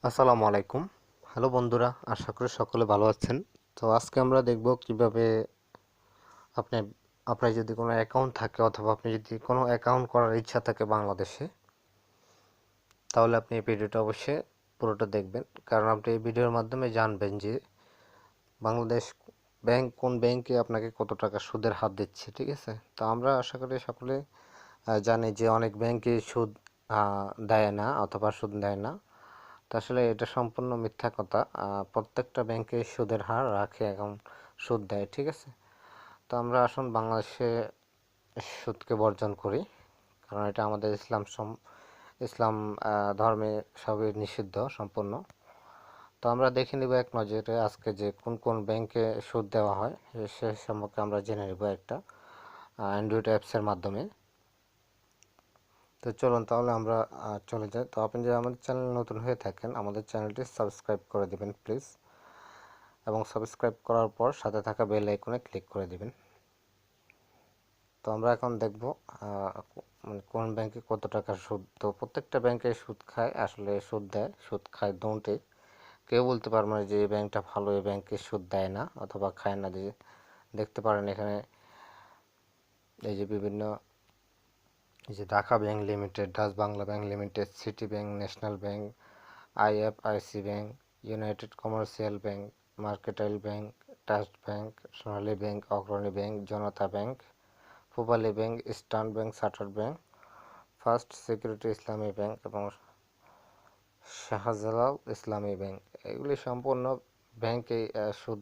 আসসালামু আলাইকুম। হ্যালো বন্ধুরা, আশা করি সকলে ভালো আছেন। তো আজকে আমরা দেখব কিভাবে আপনি আপনার যদি কোনো অ্যাকাউন্ট থাকে অথবা আপনি যদি কোনো অ্যাকাউন্ট করার ইচ্ছা থাকে বাংলাদেশে, তাহলে আপনি এই ভিডিওটা অবশ্যই পুরোটা দেখবেন, কারণ আপনি এই ভিডিওর মাধ্যমে জানবেন যে বাংলাদেশ কোন ব্যাংকে আপনাকে কত টাকা সুদের হার দিচ্ছে। ঠিক আছে, তো আমরা আশা করি সকলে জানি যে অনেক ব্যাংকে সুদ দেয় না অথবা সুদ দেয় না। তো আসলে এটা সম্পূর্ণ মিথ্যা কথা। প্রত্যেকটা ব্যাংকে সুদের হার রাখে এবং সুদ দেয়। ঠিক আছে, তো আমরা আসুন বাংলাদেশে সুদকে বর্জন করি, কারণ এটা আমাদের ইসলাম ধর্মে সবই নিষিদ্ধ সম্পূর্ণ। তো আমরা দেখে নিব এক নজরে আজকে যে কোন কোন ব্যাংকে সুদ দেওয়া হয় সে সম্পর্কে আমরা জেনে নিব একটা অ্যান্ড্রয়েড অ্যাপসের মাধ্যমে। তো চলুন তাহলে আমরা চলে যাই। তো আপনি যদি আমাদের চ্যানেল নতুন হয়ে থাকেন, আমাদের চ্যানেলটি সাবস্ক্রাইব করে দেবেন প্লিজ, এবং সাবস্ক্রাইব করার পর সাথে থাকা বেল আইকনে ক্লিক করে দিবেন। তো আমরা এখন দেখব মানে কোন ব্যাংকে কত টাকা সুদ। তো প্রত্যেকটা ব্যাংকে সুদ খায়, আসলে সুদ দেয় সুদ খায় দুটোই। কেউ বলতে পারবে না যে এই ব্যাংকটা ভালো, এই ব্যাংকে সুদ দেয় না অথবা খায় না। যে দেখতে পারেন এখানে এই যে বিভিন্ন এই যে Dhaka bank limited, Dutch Bangla bank limited, City bank, National bank, IFIC bank, United Commercial bank, Mercantile bank, Trust bank, Sonali bank, Agrani bank, Janata bank, Pubali bank, Eastern bank, Chartered bank, First Security Islami bank এবং শাহজালাল ইসলামী ব্যাংক। এগুলি সম্পূর্ণ ব্যাংকে সুদ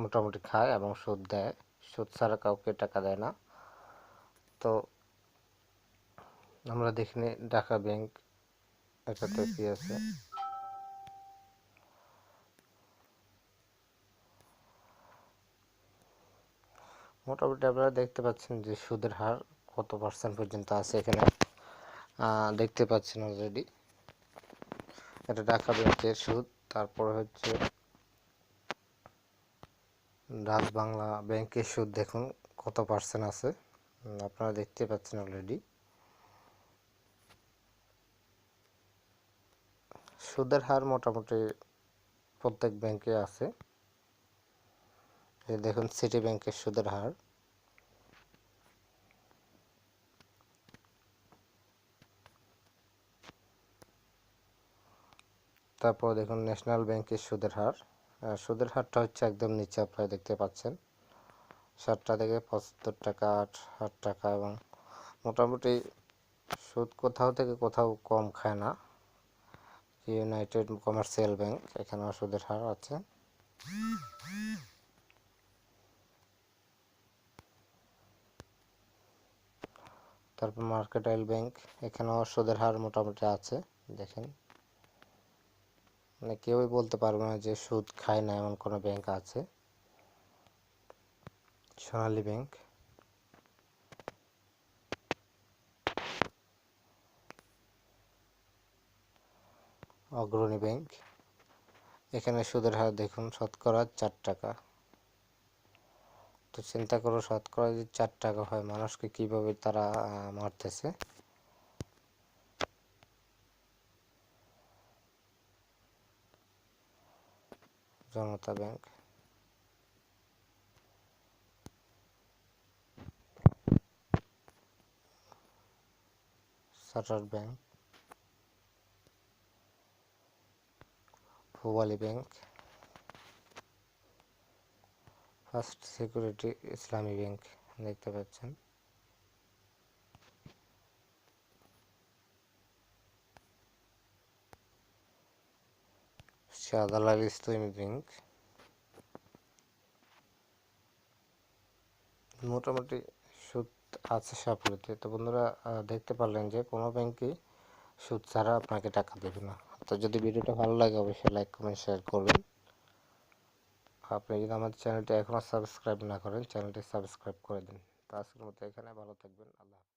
মোটামুটি খায় এবং সুদ দেয়। সুদ ছাড়া কাউকে টাকা দেয় না। তো আমরা দেখি নিই ঢাকা ব্যাংক, এটাতে কি আছে। মোটামুটি আপনারা দেখতে পাচ্ছেন যে সুদের হার কত পার্সেন্ট পর্যন্ত আছে এখানে দেখতে পাচ্ছেন অলরেডি। এটা ঢাকা ব্যাংকের সুদ। তারপরে হচ্ছে ডাচ বাংলা ব্যাংকের সুদ, দেখুন কত পার্সেন্ট আছে, আপনারা দেখতে পাচ্ছেন অলরেডি। সুদের হার মোটামুটি প্রত্যেক ব্যাংকে আছে। এই দেখুন সিটি ব্যাংকের সুদের হার, তারপর দেখুন ন্যাশনাল ব্যাংকের সুদের হার। সুদের হারটা হচ্ছে একদম নিচে, আপনারা দেখতে পাচ্ছেন 60 থেকে 75 টাকা, 8 টাকা, এবং মোটামুটি সুদ কোথাও থেকে কোথাও কম খায় না। ইউনাইটেড কমার্শিয়াল ব্যাংক, এখানেও সুদের হার আছে। তারপর মার্কেটাইল ব্যাংক, এখানেও সুদের হার মোটামুটি আছে। দেখেন, মানে কেউই বলতে পারবে না যে সুদ খায় না এমন কোনো ব্যাংক আছে। সোনালী ব্যাংক, অগ্রণী ব্যাংক, এখানে সুদের হার দেখুন শতকরা 4 টাকা। তো চিন্তা করো শতকরা যদি 4 টাকা হয়, মানুষকে কিভাবে তারা মারতেছে। জনতা bank, Chartered bank, Pubali bank, First Security Islami bank দেখতে পাচ্ছেন। শাহজালাল ইসলামী ব্যাংক। মোটামুটি সুদ আছে সবগুলোতে। তো বন্ধুরা দেখতে পারলেন যে কোনো ব্যাংকই সুদ ছাড়া আপনাকে টাকা দেবে না। তো যদি ভিডিওটা ভালো লাগে অবশ্যই লাইক কমেন্ট শেয়ার করবেন। আপনি যদি আমাদের চ্যানেলটি এখনও সাবস্ক্রাইব না করেন, চ্যানেলটি সাবস্ক্রাইব করে দিন। তো আজকের মতো এখানে, ভালো থাকবেন, আল্লাহ হাফেজ।